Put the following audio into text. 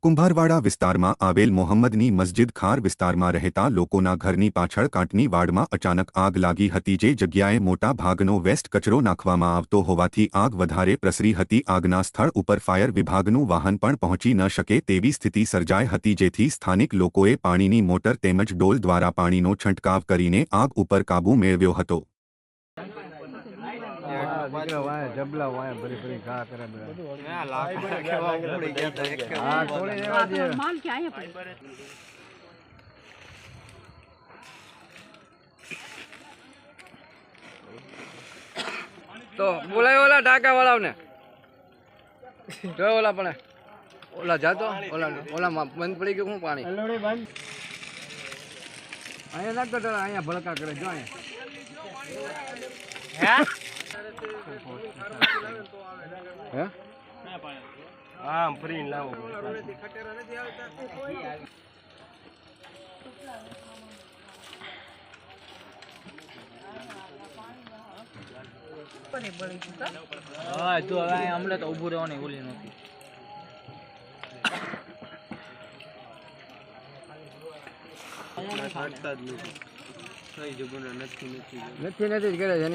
કુંભારવાડા વિસ્તારમાં આવેલ મોહમ્મદની મસ્જિદ ખાર વિસ્તારમાં રહેતા લોકોના ઘરની પાછળ કાંટની વાડમાં અચાનક આગ લાગી હતી, જે જગ્યાએ મોટા ભાગનો વેસ્ટ કચરો નાખવામાં આવતો હોવાથી આગ વધારે પ્રસરી હતી। આગના સ્થળ ઉપર ફાયર વિભાગનું વાહન પણ પહોંચી ન શકે તેવી સ્થિતિ સર્જાઈ હતી, જેથી સ્થાનિક લોકોએ પાણીની મોટર તેમજ ડોલ દ્વારા પાણીનો છંટકાવ કરીને આગ ઉપર કાબૂ મેળવ્યો હતો। જબલા વાય ભરી ભરી ઘા કરે તો બોલાય ઓલા ટાકા વાળાને જો ઓલા પણ ઓલા જાતો ઓલામાં બંધ પડી ગયું શું પાણી અહીંયા નાખતો અહીંયા ભડકા કરે જો અહીંયા હે હા ફ્રી લાવો હા તો હવે અમને તો ઊભું રહેવાની ઓલી નથી નથી કરે છે